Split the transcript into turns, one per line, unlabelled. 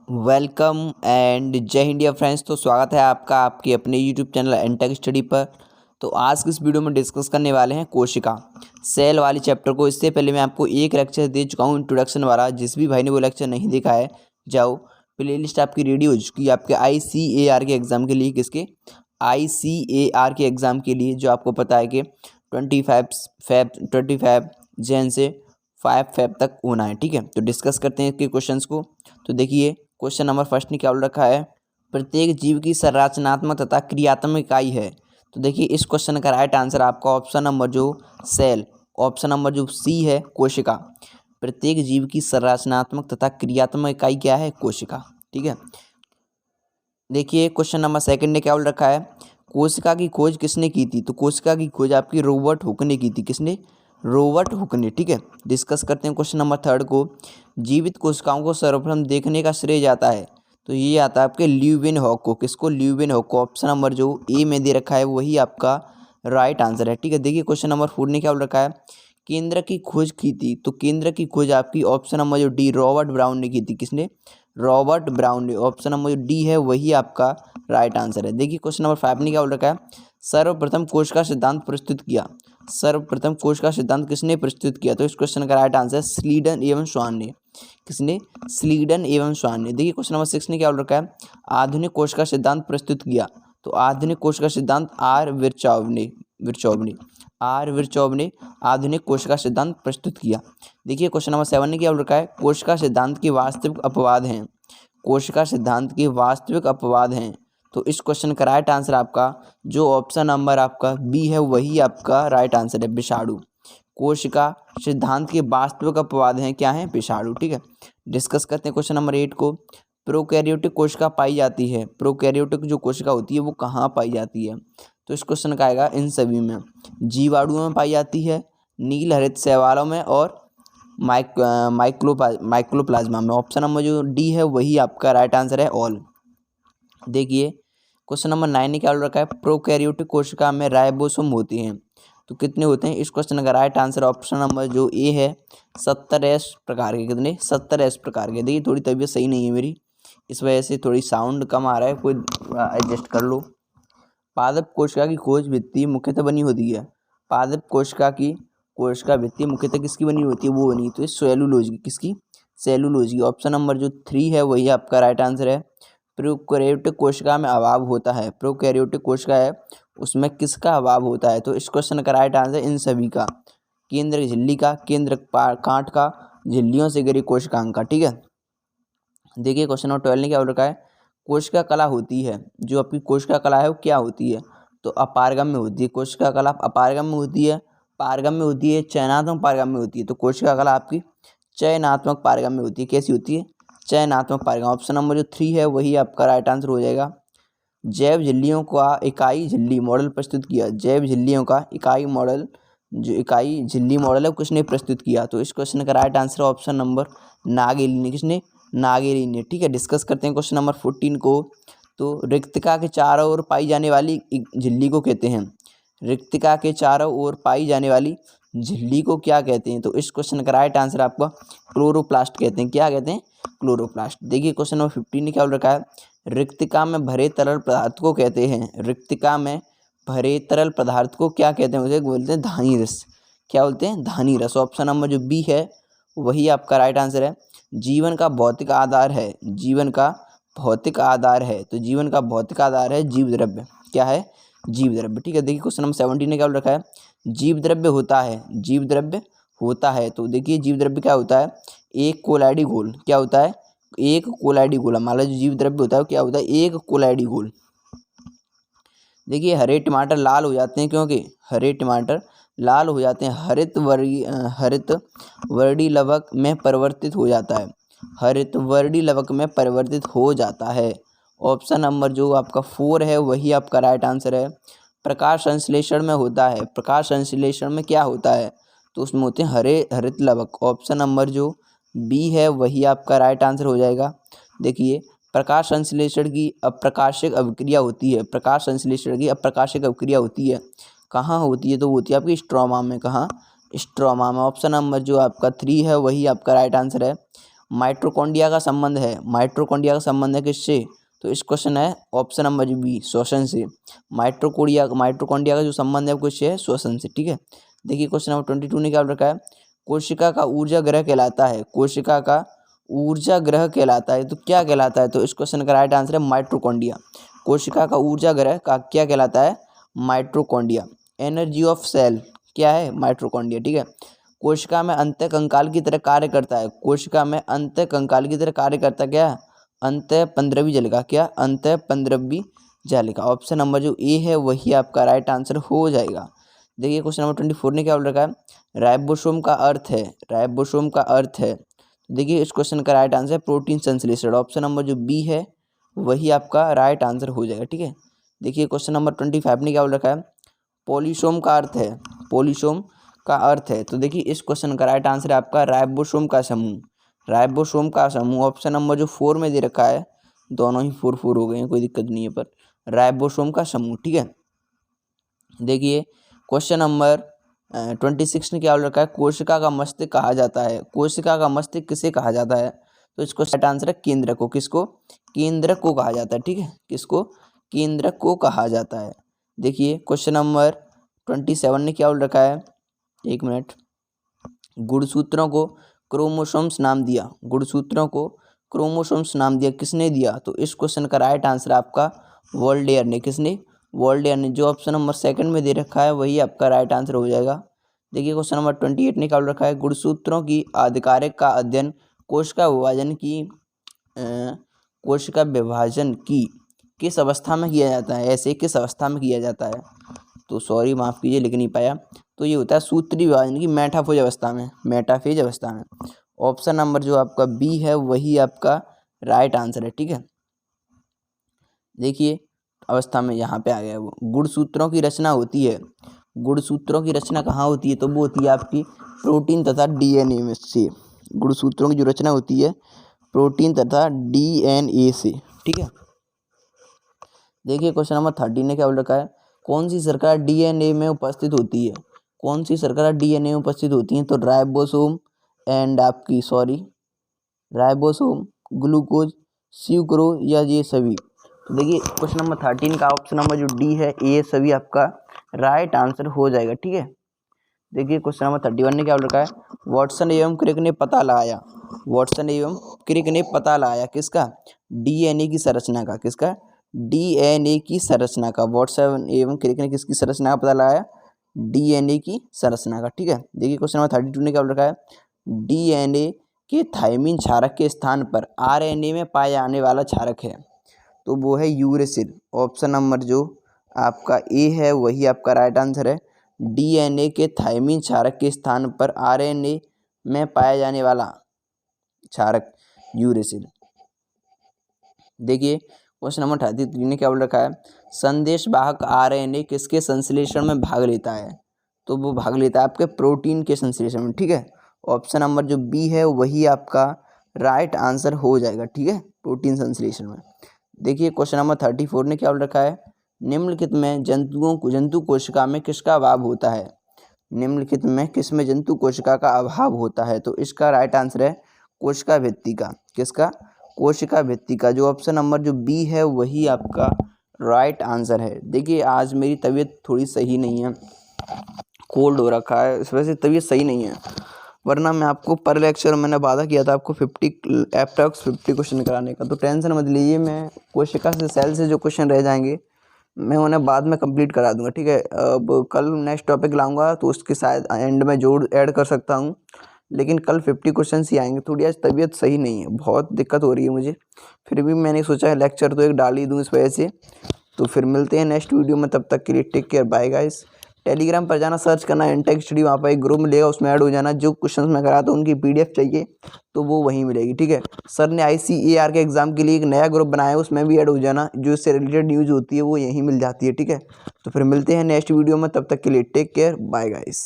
Welcome and जय Hind dear friends. तो स्वागत है आपका आपके अपने यूट्यूब चैनल एनटेक स्टडी पर। तो आज की इस वीडियो में डिस्कस करने वाले हैं कोशिका सेल वाली चैप्टर को। इससे पहले मैं आपको एक लेक्चर दे चुका हूँ इंट्रोडक्शन वाला। जिस भी भाई ने वो लेक्चर नहीं देखा है जाओ, प्लेलिस्ट आपकी रेडी हो चुकी है आपके ICAR के एग्ज़ाम के लिए। किसके? ICAR के एग्ज़ाम के लिए, जो आपको पता है कि 25 जैन से 5 फेब तक होना है। ठीक है, तो डिस्कस करते हैं इसके क्वेश्चंस को। तो देखिए क्वेश्चन नंबर फर्स्ट ने क्या बोल रखा है, प्रत्येक जीव की संरचनात्मक तथा क्रियात्मक इकाई है। तो देखिए इस क्वेश्चन का राइट आंसर आपका ऑप्शन नंबर जो सेल, ऑप्शन नंबर जो सी है कोशिका। प्रत्येक जीव की संरचनात्मक तथा क्रियात्मक इकाई क्या है? कोशिका। ठीक है, देखिए क्वेश्चन नंबर सेकंड ने क्या बोल रखा है, कोशिका की खोज किसने की थी? तो कोशिका की खोज आपकी रॉबर्ट हुक ने की थी। किसने? रॉबर्ट हुक ने। ठीक है, डिस्कस करते हैं क्वेश्चन नंबर थर्ड को। जीवित कोशिकाओं को सर्वप्रथम देखने का श्रेय जाता है, तो ये आता है आपके ल्यूवेनहॉक को। किसको? ल्यूवेनहॉक को। ऑप्शन नंबर जो ए में दे रखा है वही आपका राइट आंसर है। ठीक है, देखिए क्वेश्चन नंबर फोर ने क्या बोल रखा है, केंद्र की खोज की थी। तो केंद्र की खोज आपकी ऑप्शन नंबर जो डी रॉबर्ट ब्राउन ने की थी। किसने? रॉबर्ट ब्राउन ने। ऑप्शन नंबर जो डी है वही आपका राइट आंसर है। देखिए क्वेश्चन नंबर फाइव ने क्या बोल रखा है, सर्वप्रथम कोशिका सिद्धांत प्रस्तुत किया। सर्वप्रथम कोशिका सिद्धांत किसने प्रस्तुत किया? तो इस क्वेश्चन का राइट आंसर है स्लीडन एवं स्वान ने। किसने? स्लीडन एवं स्वान ने। देखिए क्वेश्चन नंबर सिक्स ने क्या बोल रखा है, आधुनिक कोशिका सिद्धांत प्रस्तुत किया। तो आधुनिक कोशिका सिद्धांत आर विरचॉव ने आधुनिक कोशिका सिद्धांत प्रस्तुत किया। देखिए क्वेश्चन नंबर सेवन ने क्या बोल रखा है, कोशिका सिद्धांत के वास्तविक अपवाद हैं। कोशिका सिद्धांत के वास्तविक अपवाद हैं। तो इस क्वेश्चन का राइट आंसर आपका जो ऑप्शन नंबर आपका बी है वही आपका राइट आंसर है, विषाणु। कोशिका सिद्धांत के वास्तविक अपवाद हैं क्या हैं? विषाणु। ठीक है, डिस्कस करते हैं क्वेश्चन नंबर एट को। प्रोकैरियोटिक कोशिका पाई जाती है। प्रोकैरियोटिक जो कोशिका होती है वो कहाँ पाई जाती है? तो इस क्वेश्चन का आएगा इन सभी में, जीवाणुओं में पाई जाती है, नील हरित शैवालों में और माइक्रोप्लाज्मा में। ऑप्शन नंबर जो डी है वही आपका राइट आंसर है, ऑल। देखिए क्वेश्चन नंबर नाइन ने क्या बोल रखा है, प्रोकैरियोटिक कोशिका में राइबोसोम होते हैं। तो कितने होते हैं? इस क्वेश्चन का राइट आंसर ऑप्शन नंबर जो ए है 70S प्रकार के। कितने? 70S प्रकार के। देखिए थोड़ी तबीयत सही नहीं है मेरी, इस वजह से थोड़ी साउंड कम आ रहा है, कोई एडजस्ट कर लो। पादप कोशिका की खोज भित्ति मुख्यतः बनी होती है। पादप कोशिका की कोशिका भित्ति मुख्यतः किसकी बनी होती है? वो बनी तो सेलुलोज की। किसकी? सेलुलोज की। ऑप्शन नंबर जो थ्री है वही आपका राइट आंसर है। प्रोकैरियोटिक कोशिका में अभाव होता है। प्रोकैरियोटिक कोशिका है उसमें किसका अभाव होता है? तो इस क्वेश्चन का राइट आंसर इन सभी का, केंद्र झिल्ली का, केंद्र कांट का, झिल्लियों से घिरी कोशिकांग का। ठीक है, देखिए क्वेश्चन नंबर 12 ने क्या बोल रखा है, कोशिका कला होती है। जो आपकी कोशिका कला है वो क्या होती है? तो अपारगम में होती है। कोशिका कला अपारगम में होती है, पारगम में होती है, चयनात्मक पारगम में होती है। तो कोशिका कला आपकी चयनात्मक पारगम में होती है। कैसी होती है? चयनात्मक पारगम। ऑप्शन नंबर जो थ्री है वही आपका राइट आंसर हो जाएगा। जैव झिल्लियों का इकाई झिल्ली मॉडल प्रस्तुत किया। जैव झिल्लियों का इकाई मॉडल, जो इकाई झिल्ली मॉडल है किसने प्रस्तुत किया? तो इस क्वेश्चन का राइट आंसर ऑप्शन नंबर नागेली ने। किसने? नागेली ने। ठीक है, डिस्कस करते हैं क्वेश्चन नंबर 14 को। तो रिक्तिका के चारों ओर पाई जाने वाली झिल्ली को कहते हैं। रिक्तिका के चारों ओर पाई जाने वाली झिल्ली को क्या कहते हैं? तो इस क्वेश्चन का राइट आंसर आपका क्लोरोप्लास्ट कहते हैं। क्या कहते हैं? क्लोरोप्लास्ट। देखिए क्वेश्चन नंबर 15 ने क्या बोल रखा है, रिक्तिका में भरे तरल पदार्थ को कहते हैं। रिक्तिका में भरे तरल पदार्थ को क्या कहते हैं? उसे बोलते हैं धानी रस। क्या बोलते हैं? धानी रस। ऑप्शन नंबर जो बी है वही आपका राइट आंसर है। जीवन का भौतिक आधार है। जीवन का भौतिक आधार है। तो जीवन का भौतिक आधार है जीव द्रव्य। क्या है? जीव द्रव्य। ठीक है, देखिए क्वेश्चन नंबर 17 ने क्या बोल रखा है, जीव द्रव्य होता है। जीव द्रव्य होता है। तो देखिए जीव द्रव्य क्या होता है, एक कोलाइडी घोल। क्या होता है? एक कोलाइडी घोल। मान लो जो जीव द्रव्य होता है क्या होता है? एक कोलाइडी घोल। देखिए हरे टमाटर लाल हो जाते हैं क्योंकि हरे टमाटर लाल हो जाते हैं हरित वर्णी लवक में परिवर्तित हो जाता है। हरित वर्णी लवक में परिवर्तित हो जाता है। ऑप्शन नंबर जो आपका 4 है वही आपका राइट आंसर है। प्रकाश संश्लेषण में होता है। प्रकाश संश्लेषण में क्या होता है? तो उसमें होते हैं हरित लवक। ऑप्शन नंबर जो बी है वही आपका राइट आंसर हो जाएगा। देखिए प्रकाश संश्लेषण की अप्रकाशिक अभिक्रिया होती है। प्रकाश संश्लेषण की अप्रकाशिक अभिक्रिया होती है कहाँ होती है? तो वो होती है आपकी स्ट्रोमा में। कहाँ? स्ट्रोमा में। ऑप्शन नंबर जो आपका 3 है वही आपका राइट आंसर है। माइटोकॉन्ड्रिया का संबंध है, माइटोकॉन्ड्रिया का संबंध है किससे? तो इस क्वेश्चन है ऑप्शन नंबर बी, श्वसन से। माइटोकॉन्ड्रिया का जो संबंध है वो किससे है? श्वसन से, ठीक है। देखिए क्वेश्चन नंबर 22 ने क्या रखा है? कोशिका का ऊर्जा ग्रह कहलाता है, कोशिका का ऊर्जा ग्रह कहलाता है, तो क्या कहलाता है? तो इस क्वेश्चन का राइट आंसर है माइटोकॉन्ड्रिया। कोशिका का ऊर्जा ग्रह का क्या कहलाता है? माइटोकॉन्ड्रिया। एनर्जी ऑफ सेल क्या है? माइटोकॉन्ड्रिया, ठीक है। कोशिका में अंतःकंकाल की तरह कार्य करता है, कोशिका में अंतःकंकाल की तरह कार्य करता क्या? अंतःपंद्रवी जालिका, क्या? अंतःपंद्रवी जालिका। ऑप्शन नंबर जो ए है वही आपका राइट आंसर हो जाएगा। देखिए क्वेश्चन नंबर 24 ने क्या बोल रखा है? राइबोसोम का अर्थ है, राइबोसोम का अर्थ है। देखिए इस क्वेश्चन का राइट आंसर है प्रोटीन संश्लेषण। ऑप्शन नंबर जो बी है वही आपका राइट आंसर हो जाएगा, ठीक है। देखिए क्वेश्चन नंबर 25 ने क्या बोल रखा है? पॉलीसोम का अर्थ है, पॉलीसोम का अर्थ है। तो देखिए इस क्वेश्चन का राइट आंसर है आपका राइबोसोम का समूह, राइबोसोम का समूह। ऑप्शन नंबर जो 4 में दे रखा है, दोनों ही 4 हो गए हैं, कोई दिक्कत नहीं है, पर राइबोसोम का समूह, ठीक है। देखिए क्वेश्चन नंबर 26 ने क्या बोल रखा है? कोशिका का मस्तिष्क कहा जाता है, कोशिका का मस्तिष्क किसे कहा जाता है? तो इसको राइट आंसर है केंद्रक को। किसको? केंद्रक को कहा जाता है, ठीक है। किसको? केंद्रक को कहा जाता है। देखिए क्वेश्चन नंबर 27 ने क्या बोल रखा है? एक मिनट। गुणसूत्रों को क्रोमोसोम्स नाम दिया, गुणसूत्रों को क्रोमोसोम्स नाम दिया, किसने दिया? तो इस क्वेश्चन का राइट आंसर आपका वोल्डेयर ने। किसने? वोल्डेयर ने। जो ऑप्शन नंबर 2 में दे रखा है वही आपका राइट आंसर हो जाएगा। देखिए क्वेश्चन नंबर 28 ने क्या बोल रखा है? गुणसूत्रों की आधिकारिक का अध्ययन कोशिका विभाजन की कोशिका विभाजन की किस अवस्था में किया जाता है? ऐसे किस अवस्था में किया जाता है? तो सॉरी माफ़ कीजिए लिख नहीं पाया। तो ये होता है सूत्री विभाजन की मेटाफेज अवस्था में, मेटाफेज अवस्था में। ऑप्शन नंबर जो आपका बी है वही आपका राइट आंसर है, ठीक है। देखिए अवस्था में यहाँ पे आ गया वो। गुणसूत्रों की रचना होती है, गुणसूत्रों की रचना कहाँ होती है? तो वो होती है आपकी प्रोटीन तथा डीएनए में से। गुणसूत्रों की जो रचना होती है प्रोटीन तथा डीएनए से, ठीक है। देखिए क्वेश्चन नंबर 30 ने क्या बोल रखा है? कौन सी शर्करा डीएनए में उपस्थित होती है? कौन सी शर्करा डीएनए में उपस्थित होती है? तो राइबोसोम एंड आपकी राइबोसोम, ग्लूकोज, सुक्रोज या ये सभी। तो देखिए क्वेश्चन नंबर 13 का ऑप्शन नंबर जो डी है ये सभी आपका राइट आंसर हो जाएगा, ठीक है। देखिए क्वेश्चन नंबर 31 ने क्या बोल रखा है? वाटसन एवं क्रिक ने पता लगाया, वाटसन एवं क्रिक ने पता लगाया किसका? डीएनए की संरचना का। किसका? डीएनए की संरचना का। वाटसन एवं क्रिक ने किसकी संरचना का पता लगाया? डीएनए की संरचना का, ठीक है। देखिए क्वेश्चन नंबर 32 ने क्या बोल रखा है? डीएनए के थाइमिन क्षारक के स्थान पर आरएनए में पाया जाने वाला क्षारक है, तो वो है यूरेसिल। ऑप्शन नंबर जो आपका ए है वही आपका राइट आंसर है। डीएनए के थाइमिन क्षारक के स्थान पर आरएनए में पाया जाने वाला क्षारक यूरेसिल। देखिए क्वेश्चन नंबर 33 ने क्या बोल रखा है? संदेश वाहक आरएनए किसके संश्लेषण में भाग लेता है? तो वो भाग लेता है आपके प्रोटीन के संश्लेषण में, ठीक है। ऑप्शन नंबर जो बी है वही आपका राइट आंसर हो जाएगा, ठीक है, प्रोटीन संश्लेषण में। देखिए क्वेश्चन नंबर 34 ने क्या बोल रखा है? निम्नलिखित में जंतु कोशिका में किसका अभाव होता है? निम्नलिखित में किसमें जंतु कोशिका का अभाव होता है? तो इसका राइट आंसर है कोशिका भित्ति का। किसका? कोशिका भित्ति का। जो ऑप्शन नंबर जो बी है वही आपका राइट आंसर है। देखिए आज मेरी तबीयत थोड़ी सही नहीं है, कोल्ड हो रखा है, इस वजह से तबीयत सही नहीं है, वरना मैं आपको पर लेक्चर मैंने वादा किया था आपको 50 क्वेश्चन कराने का। तो टेंशन मत लीजिए, मैं कोशिका से सेल से जो क्वेश्चन रह जाएंगे मैं उन्हें बाद में कंप्लीट करा दूंगा, ठीक है। अब कल नेक्स्ट टॉपिक लाऊंगा तो उसके शायद एंड में जोड़ ऐड कर सकता हूँ, लेकिन कल 50 क्वेश्चन ही आएंगे। थोड़ी आज तबीयत सही नहीं है, बहुत दिक्कत हो रही है मुझे, फिर भी मैंने सोचा है लेक्चर तो एक डाल ही दूँ इस वजह से। तो फिर मिलते हैं नेक्स्ट वीडियो में, तब तक के लिए take care, bye guys. Telegram पर जाना, सर्च करना एनटेक स्टडी, वहाँ पर एक ग्रुप मिलेगा, उसमें ऐड हो जाना। जो क्वेश्चंस मैं कराता हूँ उनकी पीडीएफ चाहिए तो वो वहीं मिलेगी, ठीक है। सर ने ICAR के एग्जाम के लिए एक नया ग्रुप बनाया है, उसमें भी ऐड हो जाना। जो इससे रिलेटेड न्यूज़ होती है वो यहीं मिल जाती है, ठीक है। तो फिर मिलते हैं नेक्स्ट वीडियो में, तब तक के लिए टेक केयर, बाय गाइस।